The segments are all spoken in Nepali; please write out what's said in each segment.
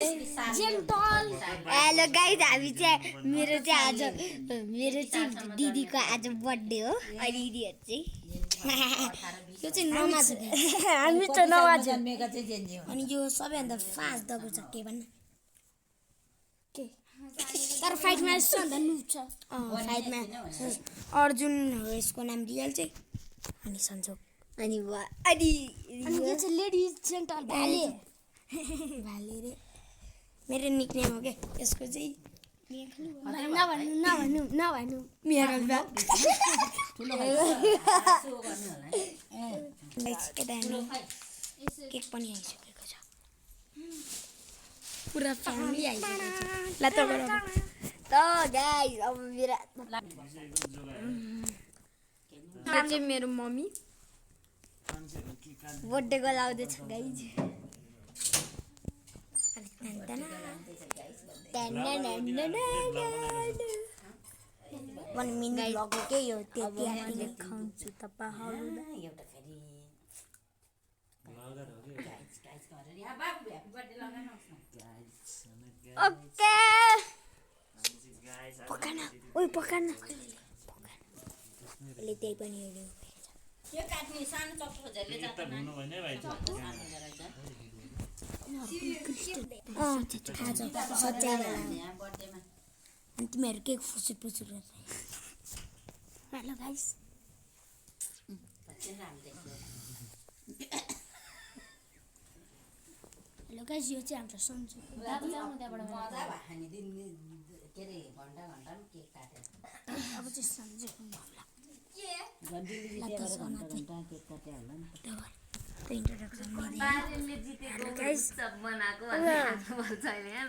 जेन्टल हेलो गाइज हामी चाहिँ मेरो चाहिँ दिदीको आज बर्थडे हो अनि दिदीहरू चाहिँ यो चाहिँ नमाज हामी त नमाज अनि यो सबैभन्दा फास्ट दगु छ के भन्न के तर फाइटमा यस्तो भन्दा नुब छ फाइटमा अर्जुन हो यसको नाम रियल चाहिँ अनि सन्जोक अनि यो चाहिँ लेडिज जेन्टल भाले भाले रे मेरो निकनेम हो के यसको चाहिँ नभन्नु मेरो केक पनि आइसकेको छ पुरा फ्यामिली आइसकेको छ ल त गाइस अब मेरो चाहिँ मेरो मम्मी बर्थडेको लाउँदैछ गाइस 1 minute लग्यो के यो त्यति खान्छु तपाईहरुलाई एउटा फेरि ओके पकाना ओइ पकाना ले त्यही पनि हेर्नु यो काट्ने सानो चक्कु खोजेरले जाता हुनु भने भाइ तिमीहरू के फुसुर फुसुर हेलो गाइस हेलो गाइस यो चाहिँ हाम्रो सन्जु अब चाहिँ सन्जु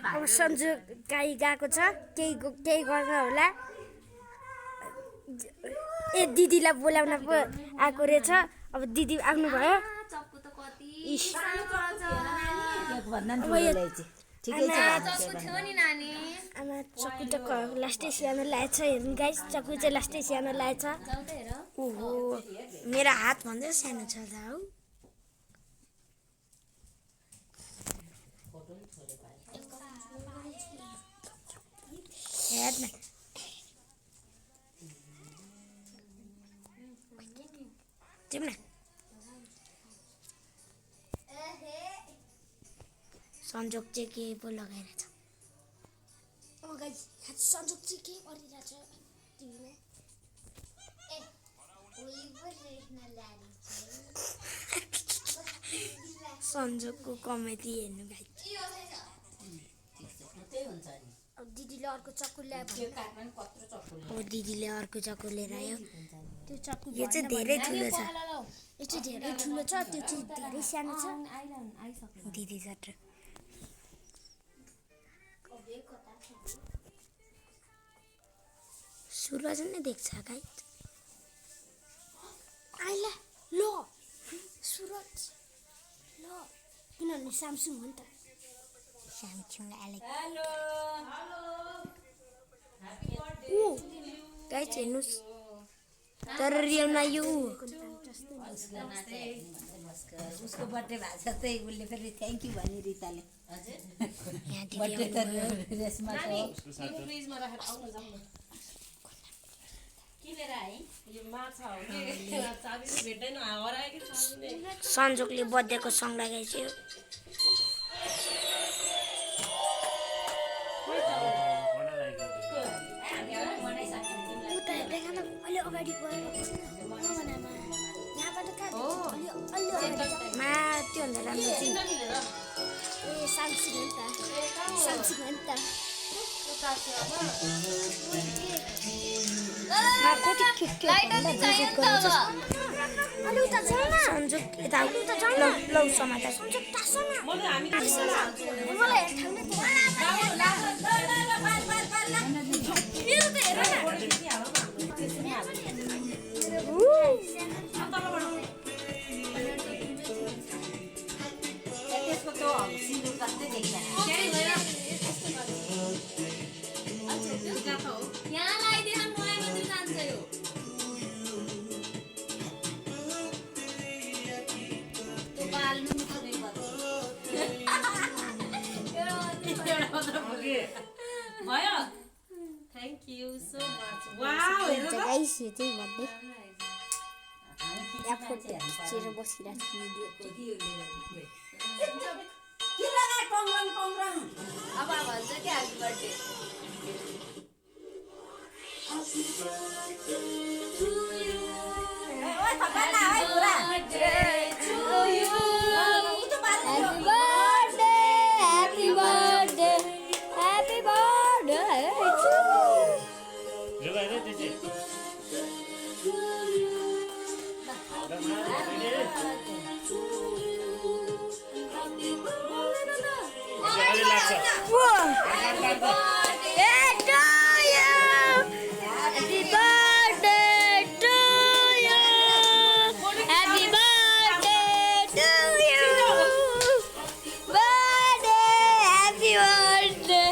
अब सन्जु गाई गएको छ केही गर्न होला ए दिदीलाई बोलाउन पो आएको रहेछ अब दिदी आउनु भयो आमा चक्कु त लास्टै सानो ल्याएछ हेर्नु गाइस चक्कु चाहिँ लास्टै सानो ल्याएछ ओहो मेरो हात भन्दै सानो छ त हौ हेर्न तिमीलाई सन्जोक चाहिँ के पो लगाइरहेछ सन्जोक चाहिँ के गरिरहेछ टिभीमा सन्जोकको कमेडी हेर्नु गाइस अब दिदीले अर्को चक्कु ल्यायो दिदीले अर्को चक्कु लिएर आयो त्यो चक्कु यो चाहिँ धेरै ठुलो छ यो चाहिँ धेरै ठुलो छ त्यो चाहिँ धेरै सानो छ दिदी जत्रो सूरज नै देख्छ गाइस आइला लो सूरज लो किनभने स्यामसुङ हो नि त स्यामसुङ आले हेलो ओ गाइस हेर्नुस् तर रियलमा यो उसको बर्थडे भएको छ त्यही उसले फेरि थ्याङ्क यू भने रिताले हजुर बर्थडे त रेसमा छ फ्रिजमा राखेर आउन जाऊ न किनेर आइ यो माछा हो के चाबी भेट्दैन हरायो कि चाबीले सन्जोकले बर्थडेको सङ लगाइछ अलि अगाडि मा त्योभन्दा राम्रो चाहिँ ए सामसिङ हो नि त सामसिङ हो नि त सन्जोक यता लौ समाता भयो thank you so much wow हेर त गाइस यो चाहिँ बर्थडे यहाँ फोटो खिचेर बसिरहेको छु भिडियो किन ला टङरङ टङरङ अब भन्छ के ह्यापी बर्थडे ओए थपा ना है पुरा Happy birthday, happy birthday to जो गाइस त्यसै अहिले लाग्छ Happy birthday to you. Happy birthday to you. Birthday, happy birthday,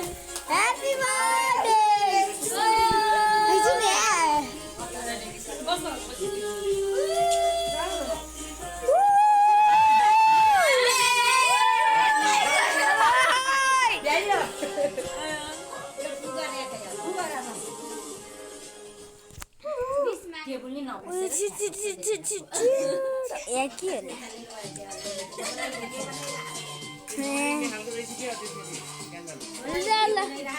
happy birthday to you. Table नि नबस यहाँ के होला खालको रहेछ के त्यसपछि क्यान्डल ल